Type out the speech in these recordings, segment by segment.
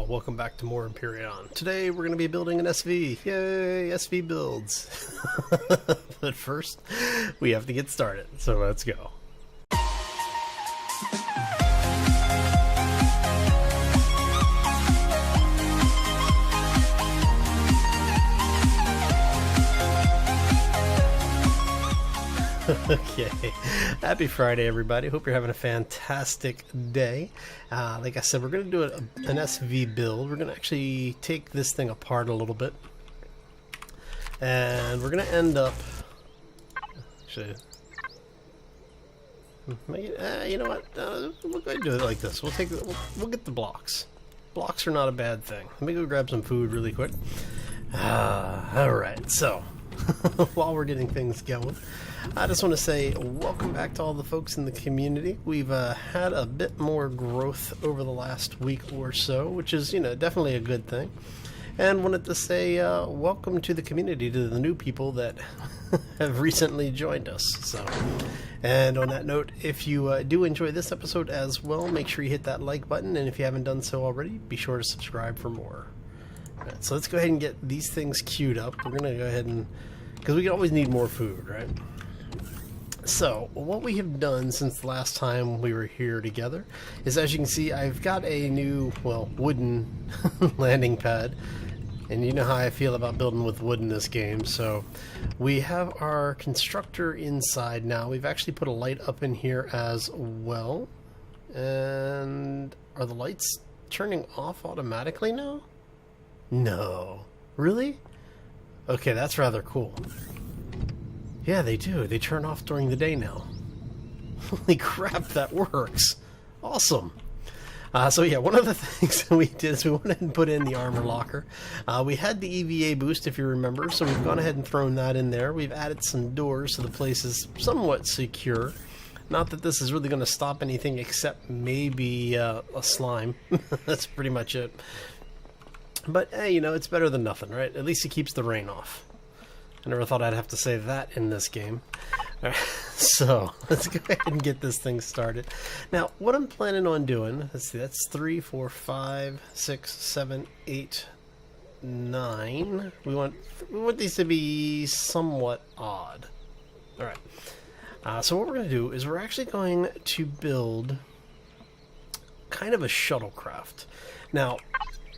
all, welcome back to more Empyrion. Today we're going to be building an SV. Yay, SV builds. But first, we have to get started, so let's go. Okay, happy Friday everybody. Hope you're having a fantastic day. Like I said, we're going to do an SV build. We're going to actually take this thing apart a little bit. And we're going to end up... Actually... you know what? We'll go ahead and do it like this. We'll get the blocks. Blocks are not a bad thing. Let me go grab some food really quick. Alright, so... while we're getting things going, I just want to say welcome back to all the folks in the community. We've had a bit more growth over the last week or so, which is, you know, definitely a good thing. And wanted to say welcome to the community, to the new people that have recently joined us. So, and on that note, if you do enjoy this episode as well, make sure you hit that like button, and if you haven't done so already, be sure to subscribe for more. Alright, so let's go ahead and get these things queued up. We're going to go ahead and... because we can always need more food, right? So, what we have done since the last time we were here together is, as you can see, I've got a new, well, wooden landing pad. And you know how I feel about building with wood in this game. So, we have our constructor inside now. We've actually put a light up in here as well. And are the lights turning off automatically now? No. Really? Okay, that's rather cool. Yeah, they do. They turn off during the day now. Holy crap, that works. Awesome. So yeah, one of the things that we did is we went ahead and put in the armor locker. We had the EVA boost, if you remember, so we've gone ahead and thrown that in there. We've added some doors so the place is somewhat secure. Not that this is really going to stop anything except maybe a slime. That's pretty much it. But, hey, you know, it's better than nothing, right? At least it keeps the rain off. I never thought I'd have to say that in this game. All right, so, let's go ahead and get this thing started. Now, what I'm planning on doing, let's see, that's 3, 4, 5, 6, 7, 8, 9. We want these to be somewhat odd. All right. So what we're going to do is we're actually going to build kind of a shuttlecraft. Now...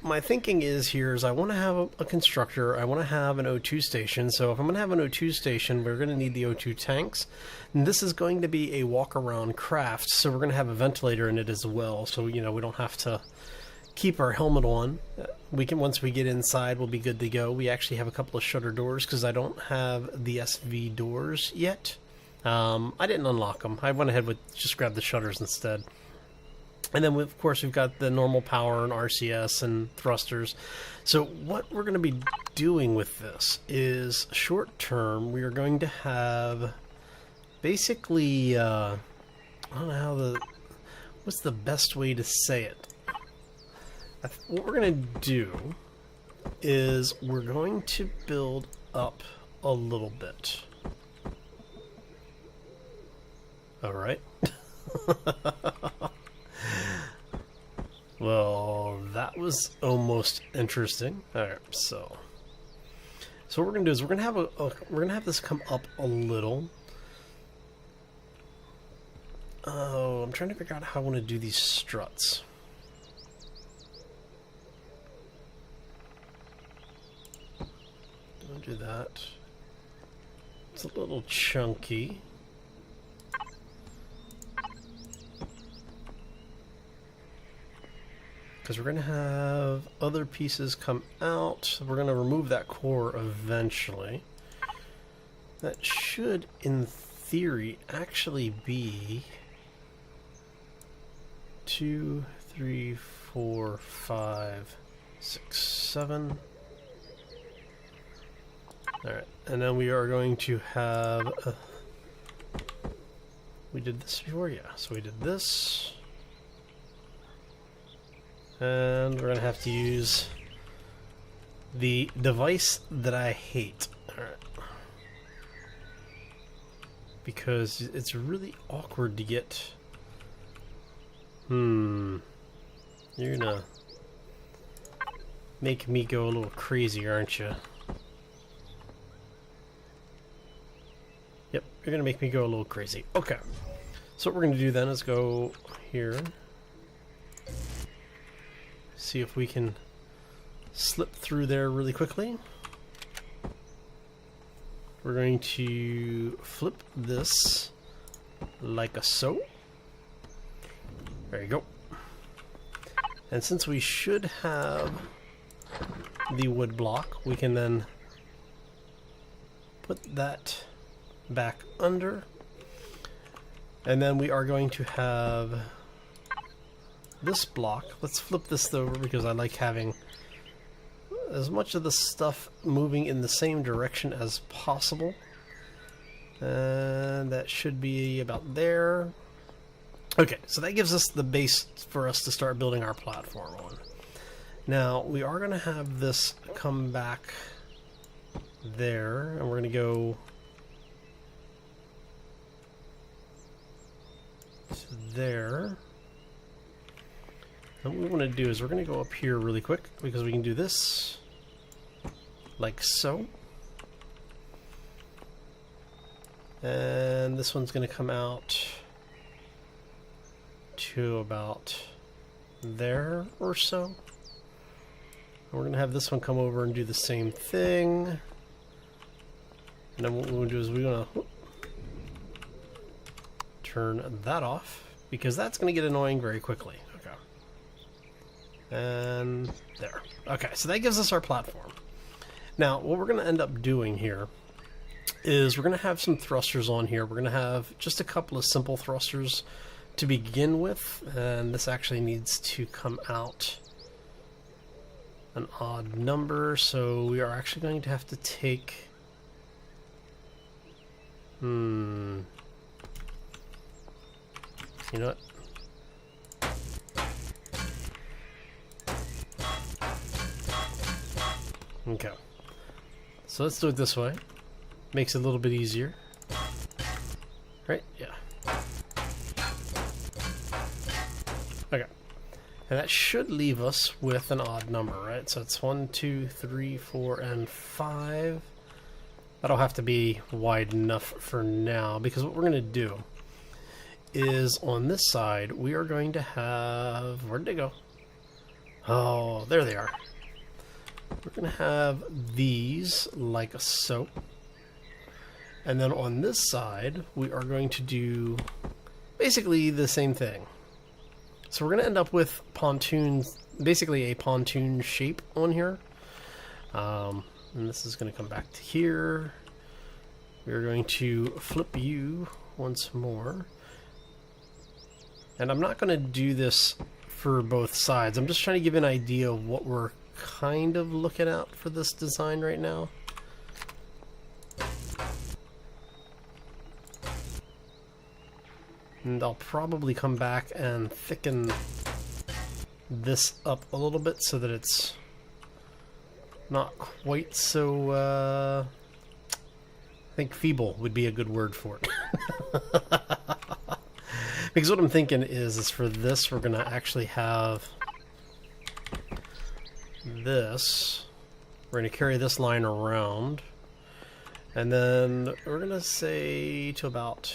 my thinking is I want to have a constructor, I want to have an O2 station, so if I'm going to have an O2 station, we're going to need the O2 tanks, and this is going to be a walk-around craft, so we're going to have a ventilator in it as well, so, you know, we don't have to keep our helmet on. We can, once we get inside, we'll be good to go. We actually have a couple of shutter doors, because I don't have the SV doors yet. I didn't unlock them. I went ahead with just grab the shutters instead. And then, of course, we've got the normal power and RCS and thrusters. So what we're going to be doing with this is, short term, we are going to have basically, I don't know how what's the best way to say it? What we're going to do is we're going to build up a little bit. All right. Well, that was almost interesting. All right, so what we're gonna do is we're gonna have this come up a little. Oh, I'm trying to figure out how I want to do these struts. Don't do that. It's a little chunky. Because we're going to have other pieces come out. We're going to remove that core eventually. That should, in theory, actually be 2, 3, 4, 5, 6, 7. Alright, and then we are going to have... we did this before? Yeah, so we did this. And we're going to have to use the device that I hate. Alright. Because it's really awkward to get... You're gonna... Make me go a little crazy, aren't you? Yep, you're gonna make me go a little crazy. Okay. So what we're gonna do then is go here. See if we can slip through there really quickly. We're going to flip this like a so. There you go. And since we should have the wood block, we can then put that back under. And then we are going to have this block. Let's flip this over because I like having as much of the stuff moving in the same direction as possible. And that should be about there. Okay, so that gives us the base for us to start building our platform on. Now, we are going to have this come back there, and we're going to go to there. And what we want to do is we're going to go up here really quick, because we can do this like so. And this one's going to come out to about there or so. And we're going to have this one come over and do the same thing. And then what we're going to do is we're going to turn that off, because that's going to get annoying very quickly. Okay. And there. Okay, so that gives us our platform. Now, what we're going to end up doing here is we're going to have some thrusters on here. We're going to have just a couple of simple thrusters to begin with, and this actually needs to come out an odd number, so we are actually going to have to take you know what? Okay, so let's do it this way. Makes it a little bit easier, right? Yeah. Okay, and that should leave us with an odd number, right? So it's 1, 2, 3, 4, and 5. That'll have to be wide enough for now, because what we're going to do is on this side we are going to have, where'd they go? Oh, there they are. We're going to have these like so. And then on this side we are going to do basically the same thing. So we're going to end up with pontoons, basically a pontoon shape on here. And this is going to come back to here. We're going to flip you once more. And I'm not going to do this for both sides. I'm just trying to give an idea of what we're kind of looking at for this design right now. And I'll probably come back and thicken this up a little bit so that it's not quite so, I think feeble would be a good word for it. Because what I'm thinking is for this, we're going to actually have this. We're going to carry this line around. And then we're going to say to about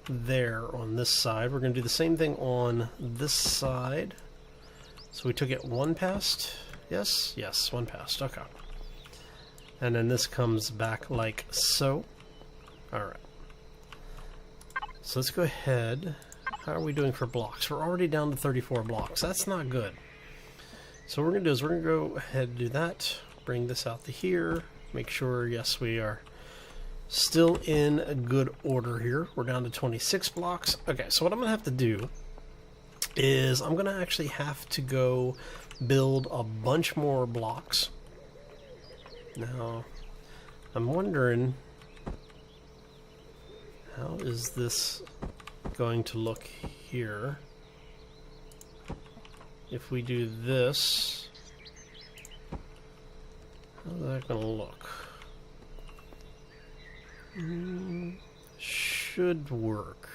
there on this side. We're going to do the same thing on this side. So we took it one past. Yes? Yes, one past. Okay. And then this comes back like so. Alright. So let's go ahead. How are we doing for blocks? We're already down to 34 blocks. That's not good. So what we're going to do is we're going to go ahead and do that. Bring this out to here. Make sure, yes, we are still in a good order here. We're down to 26 blocks. Okay, so what I'm going to have to do is I'm going to actually have to go build a bunch more blocks. Now, I'm wondering, how is this going to look here? If we do this, how's that going to look? Should work.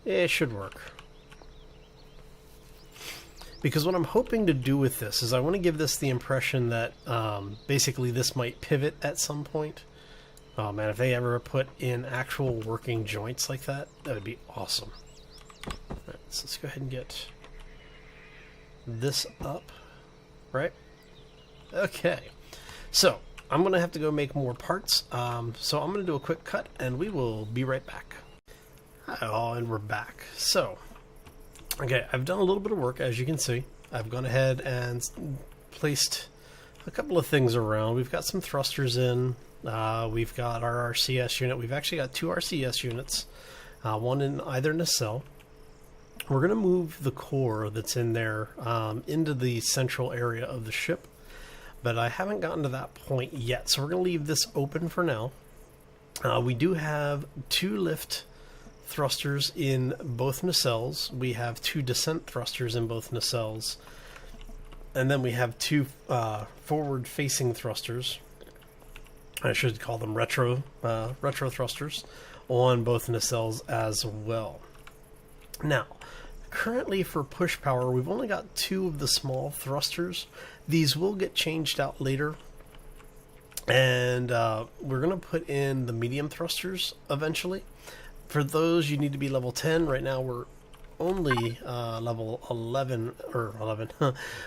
Yeah, it should work. Because what I'm hoping to do with this is I want to give this the impression that basically this might pivot at some point. Oh man, if they ever put in actual working joints like that, that would be awesome. Alright, so let's go ahead and get this up, right? Okay, so I'm going to have to go make more parts, so I'm going to do a quick cut and we will be right back. Hi all, and we're back. So, okay, I've done a little bit of work, as you can see. I've gone ahead and placed a couple of things around. We've got some thrusters in. We've got our RCS unit. We've actually got 2 RCS units, one in either nacelle. We're going to move the core that's in there into the central area of the ship, but I haven't gotten to that point yet, so we're going to leave this open for now. We do have 2 lift thrusters in both nacelles. We have 2 descent thrusters in both nacelles, and then we have 2 forward-facing thrusters. I should call them retro thrusters on both nacelles as well. Now, currently for push power, we've only got 2 of the small thrusters. These will get changed out later, and we're going to put in the medium thrusters eventually. For those, you need to be level 10. Right now, we're only level 11, or 11.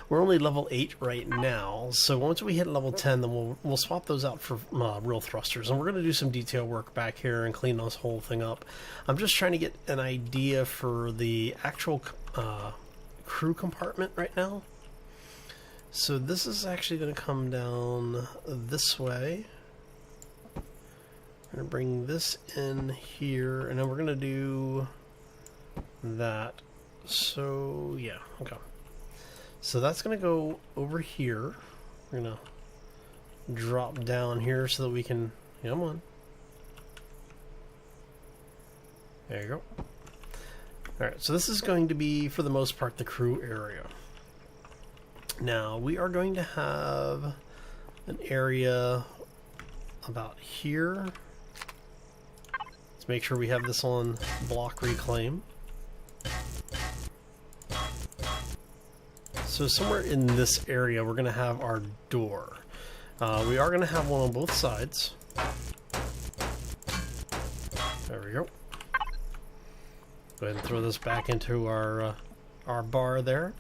We're only level 8 right now. So once we hit level 10, then we'll swap those out for real thrusters. And we're going to do some detail work back here and clean this whole thing up. I'm just trying to get an idea for the actual crew compartment right now. So this is actually going to come down this way. I'm going to bring this in here, and then we're going to do that. So yeah, okay. So that's going to go over here. We're going to drop down here so that we can, come on. There you go. Alright, so this is going to be, for the most part, the crew area. Now, we are going to have an area about here. Let's make sure we have this on block reclaim. So somewhere in this area, we're going to have our door. We are going to have one on both sides. There we go. Go ahead and throw this back into our bar there.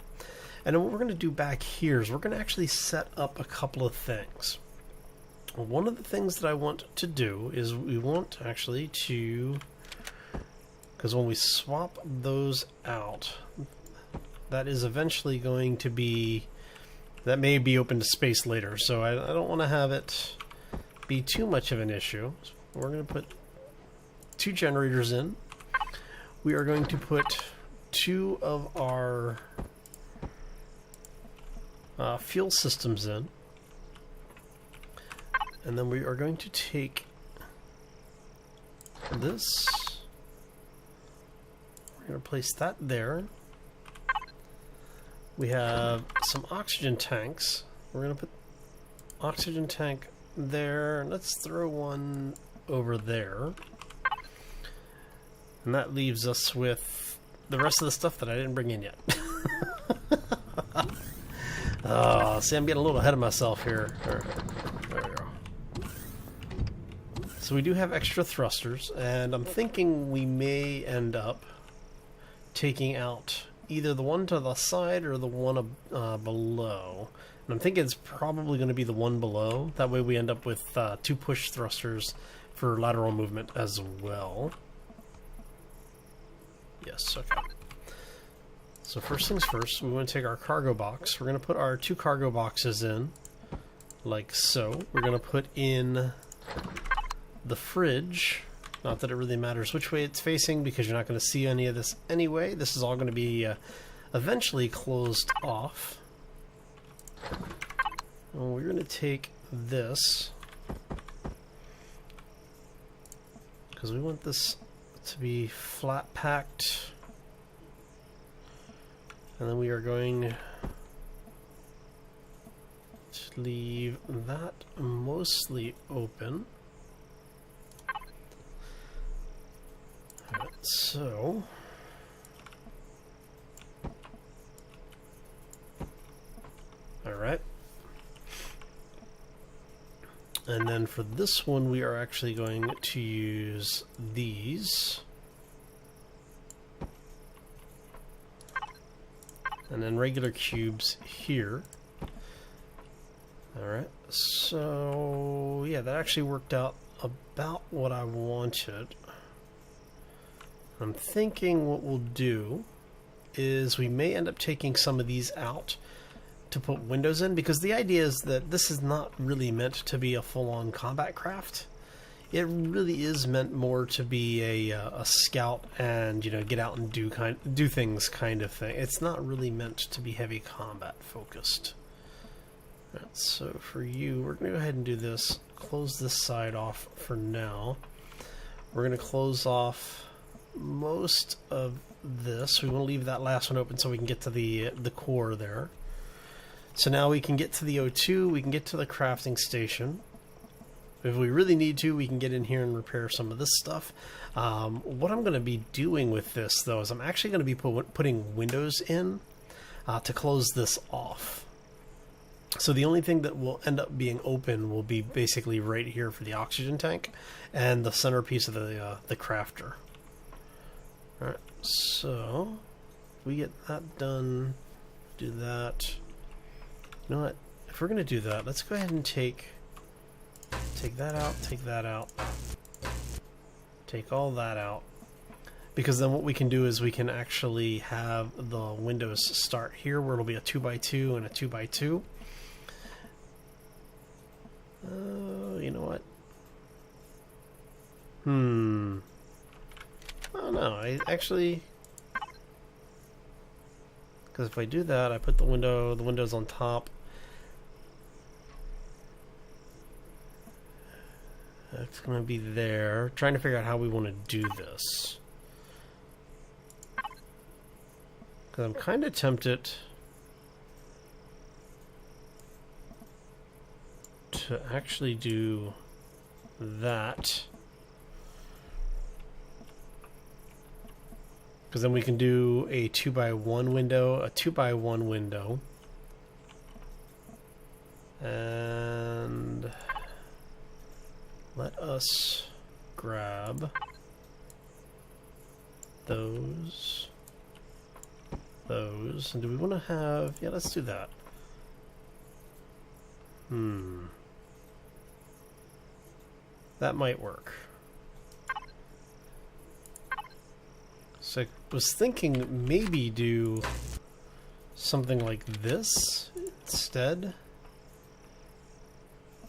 And then what we're going to do back here is we're going to actually set up a couple of things. One of the things that I want to do is we want actually to, because when we swap those out, that is eventually going to be, that may be open to space later, so I don't want to have it be too much of an issue. So we're going to put 2 generators in. We are going to put 2 of our fuel systems in. And then we are going to take this. We're going to place that there. We have some oxygen tanks. We're going to put oxygen tank there. Let's throw one over there. And that leaves us with the rest of the stuff that I didn't bring in yet. Oh, see, I'm getting a little ahead of myself here. There we go. So we do have extra thrusters, and I'm thinking we may end up taking out either the one to the side or the one below. And I'm thinking it's probably going to be the one below. That way we end up with 2 push thrusters for lateral movement as well. Yes, okay. So first things first, we want to take our cargo box. We're going to put our 2 cargo boxes in, like so. We're going to put in the fridge. Not that it really matters which way it's facing, because you're not going to see any of this anyway. This is all going to be eventually closed off. And we're going to take this, because we want this to be flat packed. And then we are going to leave that mostly open. Alright, so right? And then for this one, we are actually going to use these. And then regular cubes here. Alright, so yeah, that actually worked out about what I wanted. I'm thinking what we'll do is we may end up taking some of these out to put windows in, because the idea is that this is not really meant to be a full-on combat craft. It really is meant more to be a scout and, you know, get out and do things kind of thing. It's not really meant to be heavy combat focused. Right, so for you, we're going to go ahead and do this. Close this side off for now. We're going to close off most of this. We want to leave that last one open so we can get to the core there. So now we can get to the O2, we can get to the crafting station. If we really need to, we can get in here and repair some of this stuff. What I'm going to be doing with this, though, is I'm actually going to be putting windows in to close this off. So the only thing that will end up being open will be basically right here for the oxygen tank and the centerpiece of the crafter. Alright, so if we get that done, do that. You know what? If we're going to do that, let's go ahead and take that out, take that out, take all that out. Because then what we can do is we can actually have the windows start here where it'll be a 2x2 and a 2x2. You know what? Oh no, I actually... Because if I do that, I put the windows on top. That's going to be there. Trying to figure out how we want to do this. Because I'm kind of tempted to actually do that. Because then we can do a 2x1 window, a 2x1 window. And let us grab those. And do we want to have... Yeah, let's do that. That might work. So I was thinking maybe do something like this instead.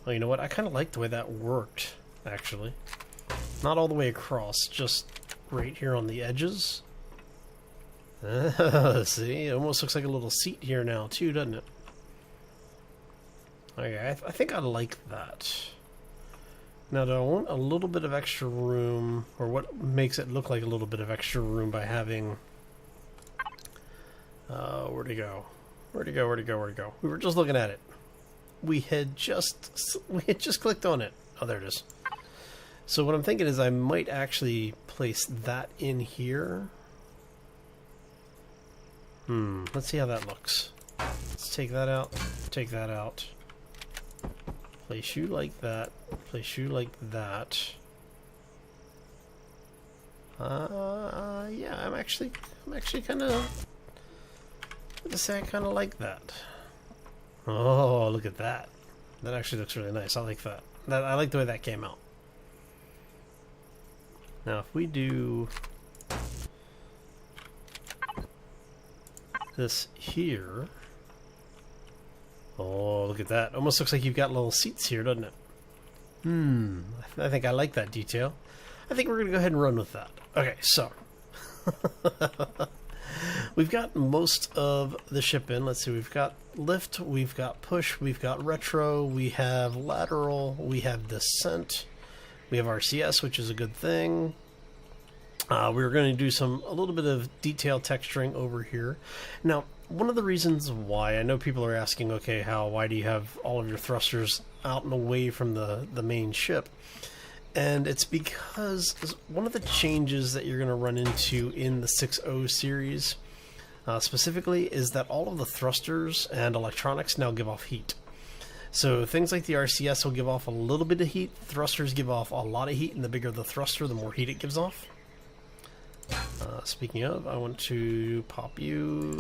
Oh, you know what? I kind of like the way that worked, actually. Not all the way across, just right here on the edges. See, it almost looks like a little seat here now, too, doesn't it? Okay, I think I like that. Now, do I want a little bit of extra room, or what makes it look like a little bit of extra room by having... where'd it go? Where'd it go? Where'd it go? Where'd it go? We were just looking at it. We had just clicked on it. Oh, there it is. So what I'm thinking is I might actually place that in here. Let's see how that looks. Let's take that out. Take that out. Place you like that. Place you like that. Yeah, I'm actually kind of... Let's say I kind of like that. Oh, look at that. That actually looks really nice. I like that. I like the way that came out. Now, if we do this here... Oh, look at that. Almost looks like you've got little seats here, doesn't it? I think I like that detail. I think we're going to go ahead and run with that. Okay, so... We've got most of the ship in. Let's see, we've got lift, we've got push, we've got retro, we have lateral, we have descent, we have RCS, which is a good thing. We're going to do a little bit of detail texturing over here. Now, one of the reasons why, I know people are asking, okay, why do you have all of your thrusters out and away from the main ship? And it's because one of the changes that you're going to run into in the 6.0 series specifically is that all of the thrusters and electronics now give off heat. So things like the RCS will give off a little bit of heat. Thrusters give off a lot of heat, and the bigger the thruster, the more heat it gives off. Speaking of, I want to pop you,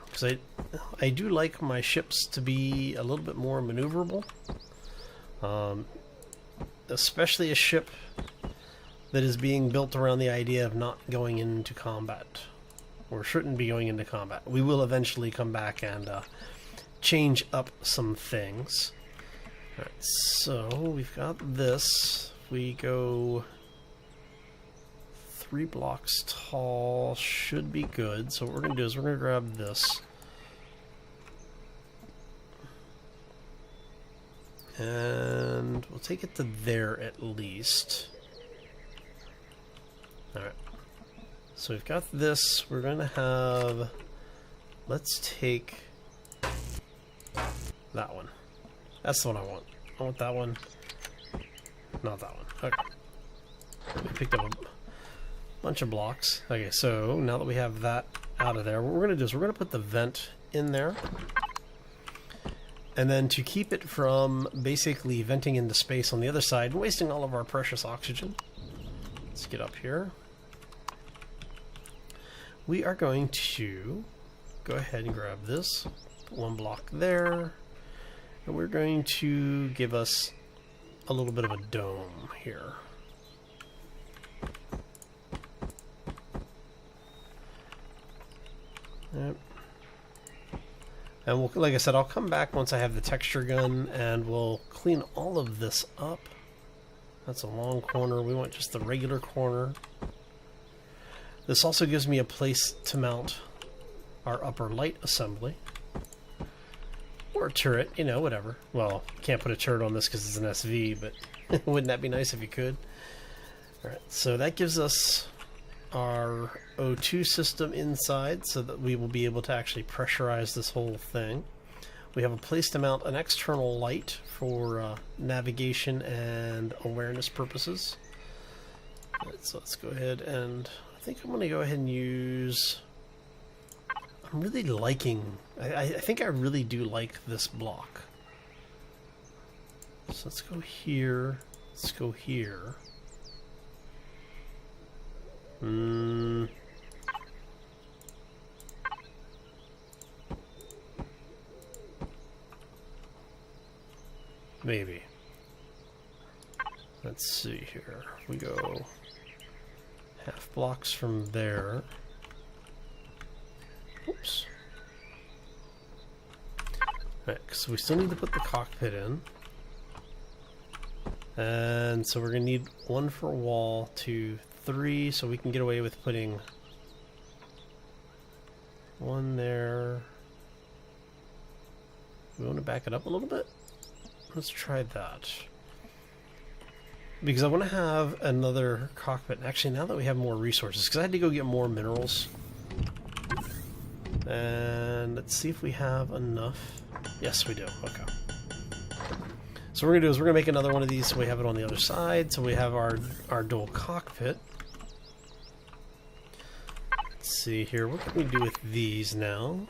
because I do like my ships to be a little bit more maneuverable, especially a ship that is being built around the idea of not going into combat, or shouldn't be going into combat. We will eventually come back and change up some things. Alright, so we've got this. We go 3 blocks tall, should be good. So what we're going to do is we're going to grab this. And we'll take it to there at least. Alright. So we've got this. We're going to have... Let's take that one. That's the one I want. I want that one. Not that one. Okay. We picked up a bunch of blocks. Okay, so now that we have that out of there, what we're going to do is we're going to put the vent in there. And then to keep it from basically venting into space on the other side and wasting all of our precious oxygen, let's get up here. We are going to go ahead and grab this, put 1 block there, and we're going to give us a little bit of a dome here. Yep. And we'll, like I said, I'll come back once I have the texture gun and we'll clean all of this up. That's a long corner. We want just the regular corner. This also gives me a place to mount our upper light assembly. Or a turret, you know, whatever. Well, you can't put a turret on this because it's an SV, but wouldn't that be nice if you could? Alright, so that gives us our O2 system inside so that we will be able to actually pressurize this whole thing. We have a place to mount an external light for navigation and awareness purposes. Alright, so let's go ahead and I think I'm going to go ahead and use... I'm really liking... I think I really do like this block. So let's go here. Let's go here. Maybe. Let's see here. We go half blocks from there. Oops. Alright, so we still need to put the cockpit in. And so we're going to need 1 for a wall, 2, 3, so we can get away with putting 1 there. We want to back it up a little bit? Let's try that. Because I want to have another cockpit. Actually, now that we have more resources, because I had to go get more minerals. And let's see if we have enough. Yes, we do. Okay. So what we're going to do is we're going to make another one of these so we have it on the other side. So we have our dual cockpit. Let's see here. What can we do with these now?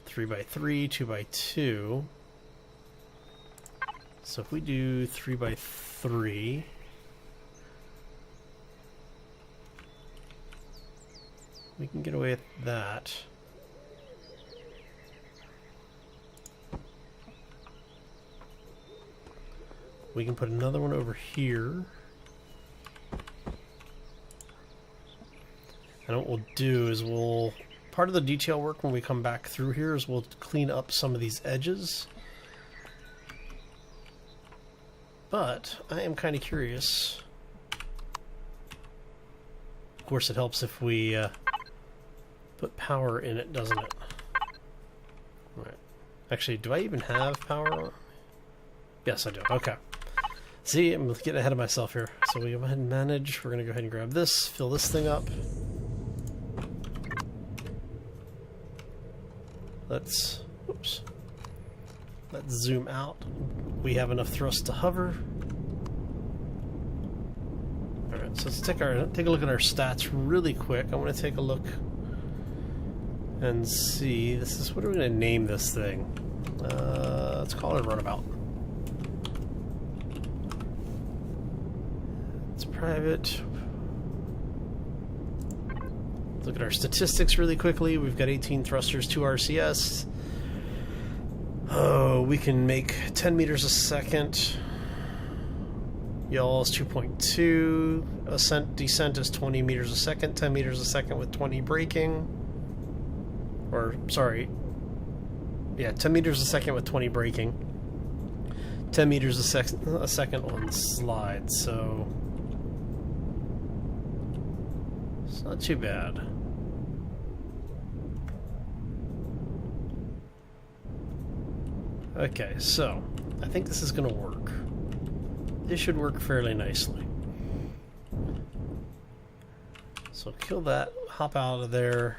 3x3, 2x2. So if we do 3x3... we can get away with that. We can put another one over here. And what we'll do is part of the detail work when we come back through here is we'll clean up some of these edges. But I am kind of curious. Of course it helps if we put power in it, doesn't it? Right. Actually, do I even have power on? Yes, I do. Okay. See, I'm getting ahead of myself here. So we go ahead and manage. We're going to go ahead and grab this, fill this thing up. Let's zoom out. We have enough thrust to hover. Alright, so let's take a look at our stats really quick. I want to take a look and see. What are we going to name this thing? Let's call it a Runabout. It's private. Look at our statistics really quickly. We've got 18 thrusters, 2 RCS. Oh, we can make 10 meters a second. Yaw is 2.2. Descent is 20 meters a second. 10 meters a second with 20 braking. Or, sorry. Yeah, 10 meters a second with 20 braking. 10 meters a second on the slide, so it's not too bad. Okay, so I think this is going to work. This should work fairly nicely. So kill that, hop out of there,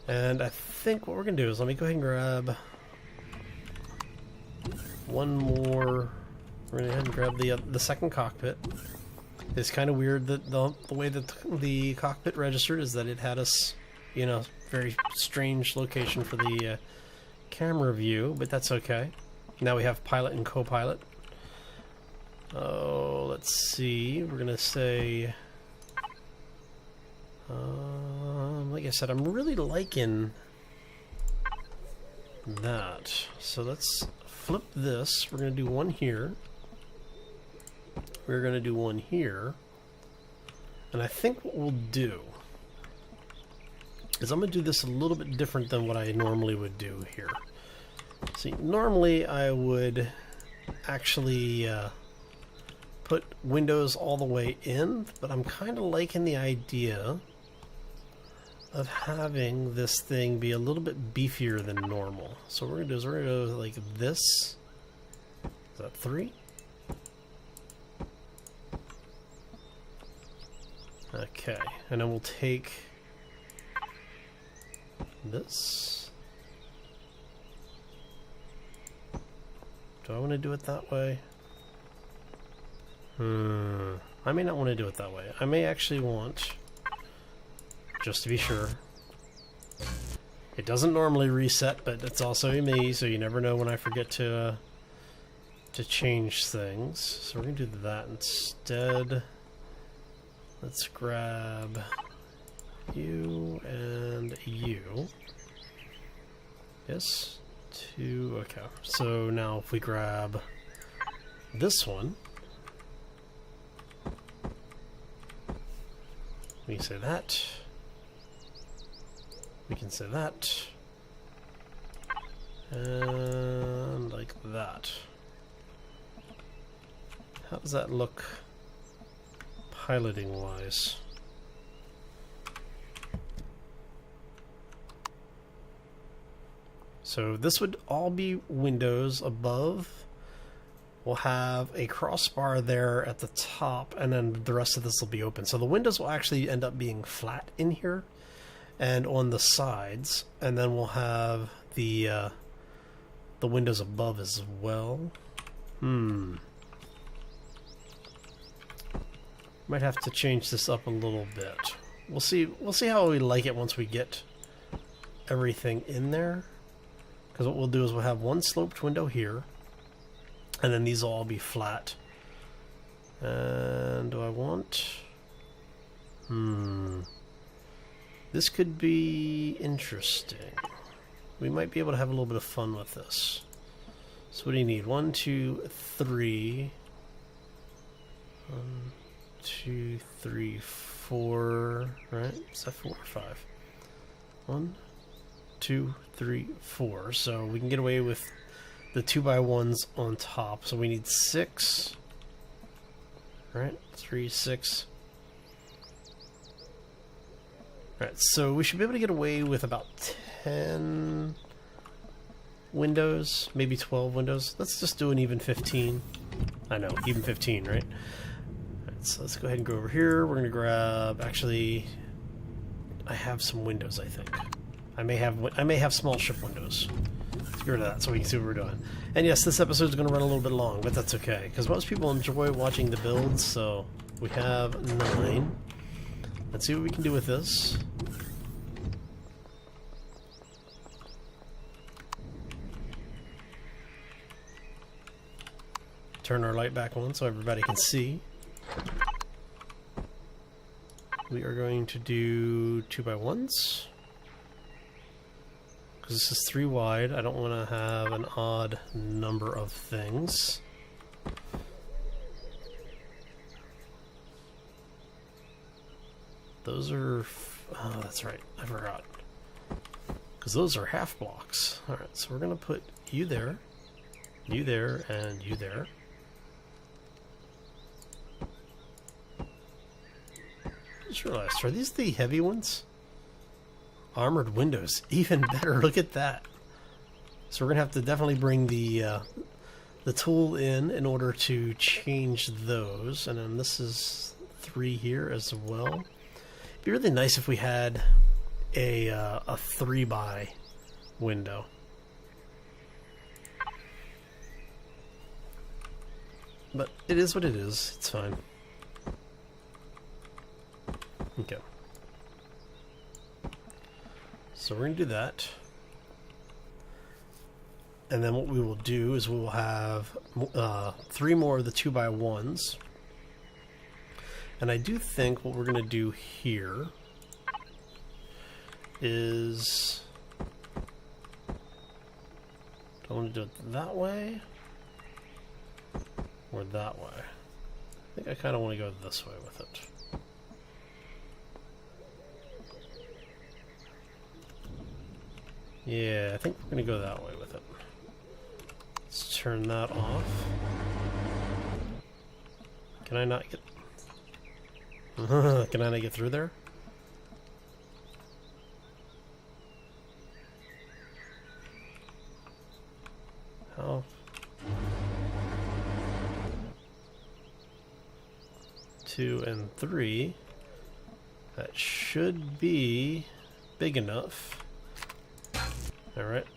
and I think what we're going to do is let me go ahead and grab one more. We're going to go ahead and grab the second cockpit. It's kind of weird that the way that the cockpit registered is that it had us, you know, very strange location for the camera view, but that's okay. Now we have pilot and co-pilot. Oh, let's see. We're gonna say, like I said, I'm really liking that. So let's flip this. We're gonna do one here. We're gonna do one here. And I think what we'll do is I'm gonna do this a little bit different than what I normally would do here. See, normally I would actually put windows all the way in, but I'm kind of liking the idea of having this thing be a little bit beefier than normal. So what we're gonna do is we're gonna go like this. Is that 3? Okay, and then we'll take this. Do I want to do it that way? I may not want to do it that way. I may actually want, just to be sure. It doesn't normally reset, but it's also me, so you never know when I forget to change things. So we're going to do that instead. Let's grab you and you. Yes. Okay, so now if we grab this one, we can say that, we can say that, and like that. How does that look piloting wise? So this would all be windows above. We'll have a crossbar there at the top, and then the rest of this will be open. So the windows will actually end up being flat in here and on the sides, and then we'll have the windows above as well. Might have to change this up a little bit. We'll see how we like it once we get everything in there. Because what we'll do is we'll have one sloped window here, and then these will all be flat. And do I want... This could be interesting. We might be able to have a little bit of fun with this. So what do you need? 1, 2, 3. 1, 2, 3, 4. Right? Is that 4 or 5? 1, 2, 3, 4. So we can get away with the 2x1s on top. So we need 6. Right? 3, 6. Right, so we should be able to get away with about 10 windows, maybe 12 windows. Let's just do an even 15. I know, even 15, right? Alright, so let's go ahead and go over here. We're going to grab, actually, I have some windows, I think. I may have small ship windows. Let's get rid of that so we can see what we're doing. And yes, this episode is going to run a little bit long, but that's okay, because most people enjoy watching the builds, so We have 9. Let's see what we can do with this. Turn our light back on so everybody can see. We are going to do 2x1s. Because this is 3 wide, I don't want to have an odd number of things. Those are... oh, that's right, I forgot. Because those are half blocks. Alright, so we're going to put you there, and you there. Just realized, are these the heavy ones? Armored windows, even better. Look at that. So we're gonna have to definitely bring the tool in order to change those. And then this is 3 here as well. It'd be really nice if we had a 3x window. But it is what it is. It's fine. Okay. So we're going to do that. And then what we will do is we will have 3 more of the 2x1s. And I do think what we're going to do here is... do I want to do it that way? Or that way? I think I kind of want to go this way with it. Yeah, I think we're going to go that way with it. Let's turn that off. Can I not get... can I not get through there? How? Two and 3. That should be big enough. Alright.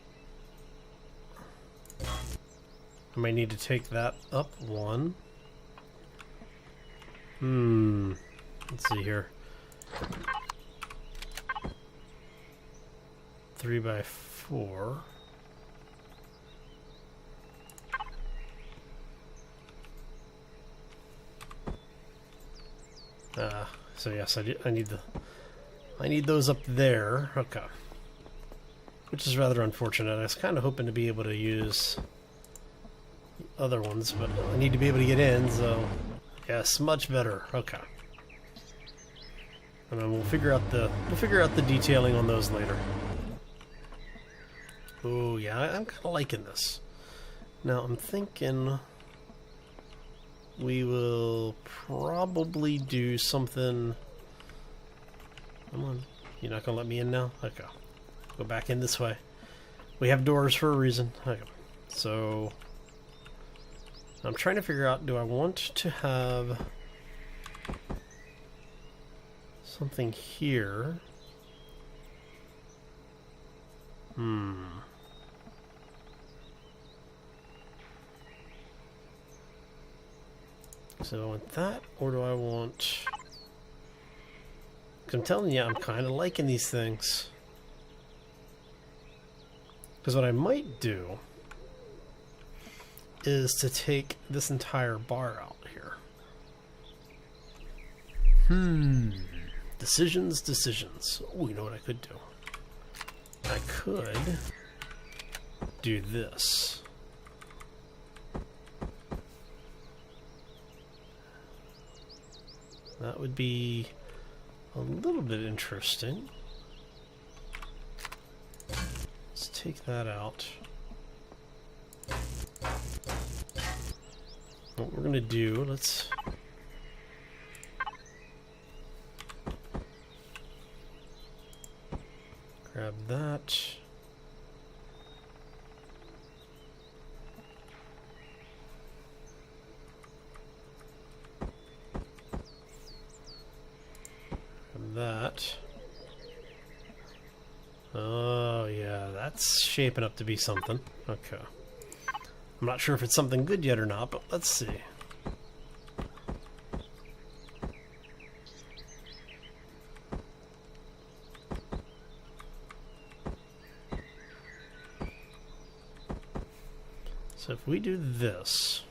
I might need to take that up 1. Let's see here. 3x4. So yes, I need those up there. Okay. Which is rather unfortunate. I was kind of hoping to be able to use the other ones, but I need to be able to get in, so yes, much better. Okay. And then we'll figure out the detailing on those later. Oh yeah, I'm kind of liking this. Now I'm thinking we will probably do something. Come on, you're not gonna let me in now? Okay. Go back in this way. We have doors for a reason. Okay. So I'm trying to figure out, do I want to have something here? So I want that, or do I want... 'cause I'm telling you, I'm kind of liking these things. Because what I might do is to take this entire bar out here. Decisions. Oh, you know what I could do? I could do this. That would be a little bit interesting. Let's take that out. What we're gonna do, let's grab that. Grab that. Oh yeah, that's shaping up to be something. Okay. I'm not sure if it's something good yet or not, but let's see. So if we do this...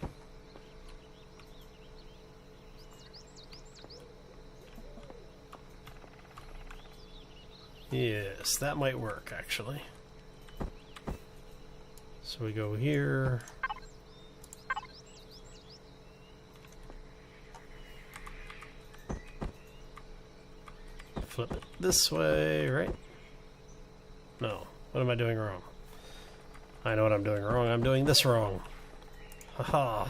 Yes, that might work, actually. So we go here. Flip it this way, right? No. What am I doing wrong? I know what I'm doing wrong. I'm doing this wrong. Haha.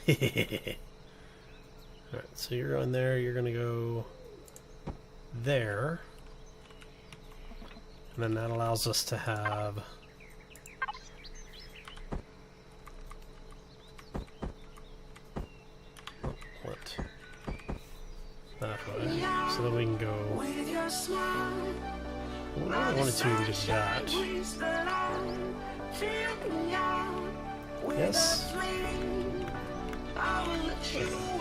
Alright, so you're on there, you're gonna go there. And then that allows us to have that way. So then we can go. Well, I wanted to do that. Yes.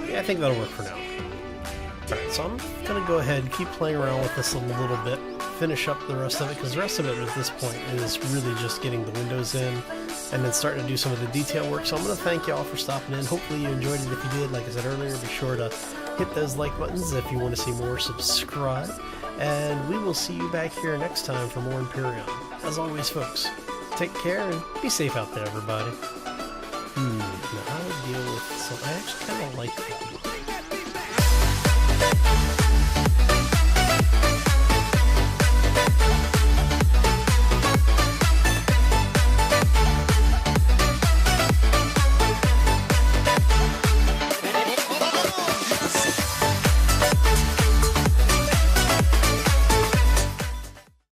Yeah, I think that'll work for now. Alright, so I'm gonna go ahead and keep playing around with this a little bit, finish up the rest of it, because the rest of it at this point is really just getting the windows in and then starting to do some of the detail work. So I'm going to thank you all for stopping in. Hopefully you enjoyed it. If you did, like I said earlier, be sure to hit those like buttons. If you want to see more, subscribe. And we will see you back here next time for more Empyrion. As always, folks, take care and be safe out there, everybody. Now how to deal with some... I actually kind of like that.